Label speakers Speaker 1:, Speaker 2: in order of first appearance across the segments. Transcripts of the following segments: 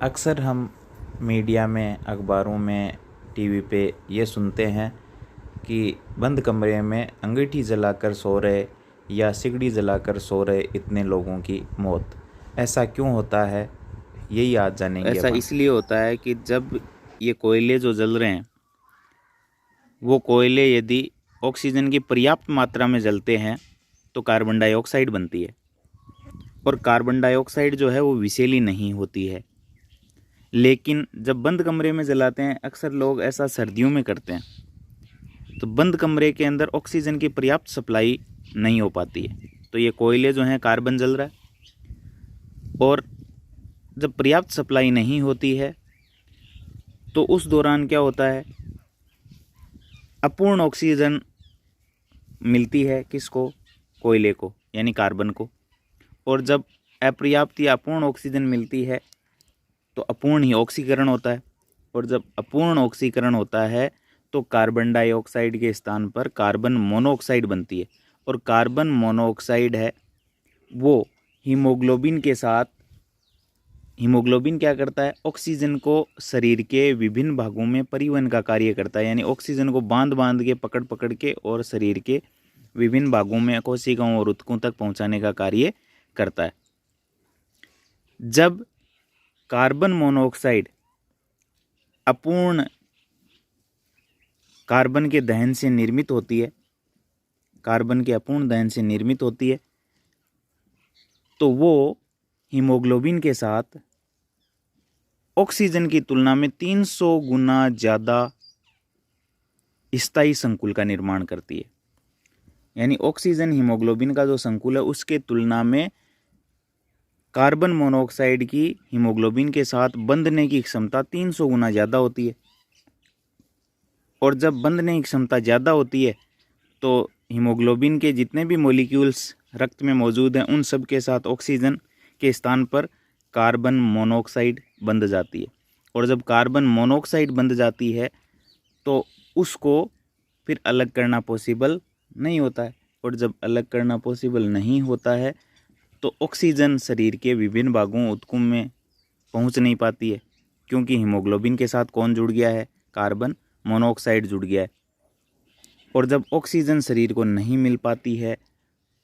Speaker 1: अक्सर हम मीडिया में, अखबारों में, टीवी पे ये सुनते हैं कि बंद कमरे में अंगीठी जलाकर सो रहे या सिगड़ी जलाकर सो रहे इतने लोगों की मौत। ऐसा क्यों होता है, यही आज जानेंगे
Speaker 2: ऐसा
Speaker 1: अपन।
Speaker 2: इसलिए होता है कि जब ये कोयले जो जल रहे हैं वो कोयले यदि ऑक्सीजन की पर्याप्त मात्रा में जलते हैं तो कार्बन डाइऑक्साइड बनती है, और कार्बन डाइऑक्साइड जो है वो विषैली नहीं होती है। लेकिन जब बंद कमरे में जलाते हैं, अक्सर लोग ऐसा सर्दियों में करते हैं, तो बंद कमरे के अंदर ऑक्सीजन की पर्याप्त सप्लाई नहीं हो पाती है, तो ये कोयले जो हैं कार्बन जल रहा है। और जब पर्याप्त सप्लाई नहीं होती है तो उस दौरान क्या होता है, अपूर्ण ऑक्सीजन मिलती है किसको? कोयले को, यानी कार्बन को। और जब अपर्याप्त या अपूर्ण ऑक्सीजन मिलती है तो अपूर्ण ही ऑक्सीकरण होता है, और जब अपूर्ण ऑक्सीकरण होता है तो कार्बन डाइऑक्साइड के स्थान पर कार्बन मोनोऑक्साइड बनती है। और कार्बन मोनोऑक्साइड है वो हीमोग्लोबिन के साथ, हीमोग्लोबिन क्या करता है, ऑक्सीजन को शरीर के विभिन्न भागों में परिवहन का कार्य करता है, यानी ऑक्सीजन को बांध बांध के, पकड़ पकड़ के और शरीर के विभिन्न भागों में, कोशिकाओं और ऊतकों तक पहुंचाने का कार्य करता है। जब कार्बन मोनोऑक्साइड अपूर्ण कार्बन के दहन से निर्मित होती है, कार्बन के अपूर्ण दहन से निर्मित होती है, तो वो हीमोग्लोबिन के साथ ऑक्सीजन की तुलना में 300 गुना ज़्यादा स्थायी संकुल का निर्माण करती है। यानी ऑक्सीजन हीमोग्लोबिन का जो संकुल है उसके तुलना में कार्बन मोनोऑक्साइड की हीमोग्लोबिन के साथ बंधने की क्षमता 300 गुना ज़्यादा होती है। और जब बंधने की क्षमता ज़्यादा होती है तो हीमोग्लोबिन के जितने भी मॉलिक्यूल्स रक्त में मौजूद हैं उन सब के साथ ऑक्सीजन के स्थान पर कार्बन मोनोऑक्साइड बंध जाती है। और जब कार्बन मोनोऑक्साइड बंध जाती है तो उसको फिर अलग करना पॉसिबल नहीं होता है। और जब अलग करना पॉसिबल नहीं होता है तो ऑक्सीजन शरीर के विभिन्न भागों, ऊतकों में पहुंच नहीं पाती है, क्योंकि हीमोग्लोबिन के साथ कौन जुड़ गया है? कार्बन मोनोऑक्साइड जुड़ गया है। और जब ऑक्सीजन शरीर को नहीं मिल पाती है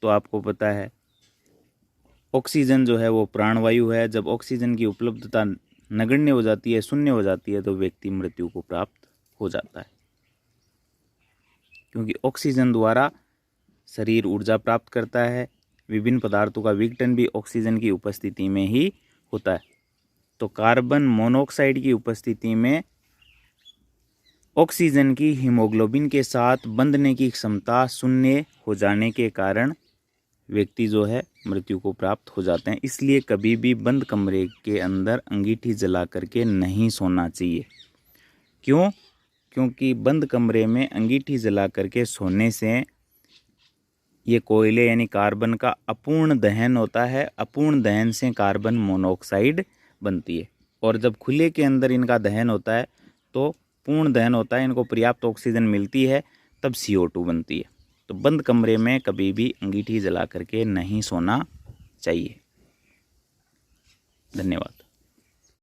Speaker 2: तो आपको पता है ऑक्सीजन जो है वो प्राणवायु है। जब ऑक्सीजन की उपलब्धता नगण्य हो जाती है, शून्य हो जाती है, तो व्यक्ति मृत्यु को प्राप्त हो जाता है, क्योंकि ऑक्सीजन द्वारा शरीर ऊर्जा प्राप्त करता है। विभिन्न पदार्थों का विघटन भी ऑक्सीजन की उपस्थिति में ही होता है। तो कार्बन मोनोऑक्साइड की उपस्थिति में ऑक्सीजन की हीमोग्लोबिन के साथ बंधने की क्षमता शून्य हो जाने के कारण व्यक्ति जो है मृत्यु को प्राप्त हो जाते हैं। इसलिए कभी भी बंद कमरे के अंदर अंगीठी जला करके नहीं सोना चाहिए। क्यों? क्योंकि बंद कमरे में अंगीठी जला करके सोने से ये कोयले यानी कार्बन का अपूर्ण दहन होता है। अपूर्ण दहन से कार्बन मोनोऑक्साइड बनती है, और जब खुले के अंदर इनका दहन होता है तो पूर्ण दहन होता है, इनको पर्याप्त ऑक्सीजन मिलती है, तब CO2 बनती है। तो बंद कमरे में कभी भी अंगीठी जला करके नहीं सोना चाहिए। धन्यवाद।